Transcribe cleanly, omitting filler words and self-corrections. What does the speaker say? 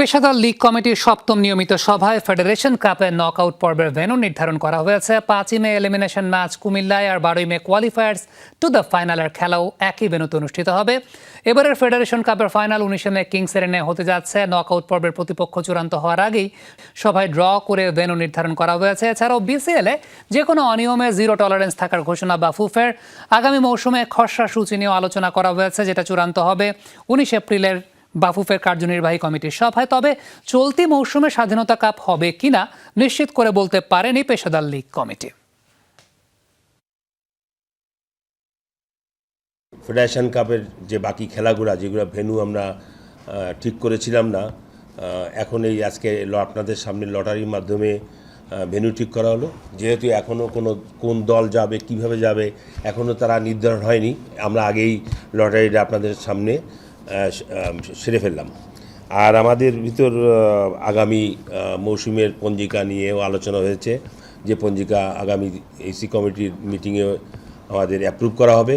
পেশাদার লীগ কমিটির সপ্তম নিয়মিত সভায় ফেডারেশন কাপের নকআউট পর্বের ভেন্যু নির্ধারণ করা হয়েছে। 5ই মে এলিমিনেশন ম্যাচ কুমিল্লায় আর 12ই মে কোয়ালিফায়ার্স টু দ্য ফাইনালের খেলাও একই ভেন্যুতে অনুষ্ঠিত হবে। এবারের ফেডারেশন কাপের ফাইনাল 19 মে কিংস এরেনে হতে যাচ্ছে। নকআউট পর্বের প্রতিপক্ষ চূড়ান্ত হওয়ার আগেই সভায় ড্র করে ভেন্যু নির্ধারণ করা হয়েছে। এছাড়াও বিসিএলে যে কোনো অনিয়মে জিরো টলারেন্স থাকার ঘোষণা বাফুফের। আগামী মৌসুমে খসড়া সূচি নিয়েও আলোচনা করা হয়েছে, যেটা চূড়ান্ত হবে 19 এপ্রিলের বাফুফের কার্যনির্বাহী কমিটির সভায়। তবে চলতি মৌসুমে স্বাধীনতা কাপ হবে কিনা নিশ্চিত করে বলতে পারেনি পেশাদার লীগ কমিটি। ফেডারেশন কাপের যে বাকি খেলাগুলো যেগুলো ভেন্যু আমরা ঠিক করেছিলাম না, এখন এই আজকে আপনাদের সামনে লটারির মাধ্যমে ভেন্যু ঠিক করা হলো। যেহেতু এখনও কোন দল যাবে কিভাবে যাবে এখনও তারা নির্ধারণ হয়নি, আমরা আগেই লটারিটা আপনাদের সামনে সেরে ফেললাম। আর আমাদের ভিতর আগামী মৌসুমের পঞ্জিকা নিয়েও আলোচনা হয়েছে, যে পঞ্জিকা আগামী এসি কমিটির মিটিংয়ে আমাদের অ্যাপ্রুভ করা হবে।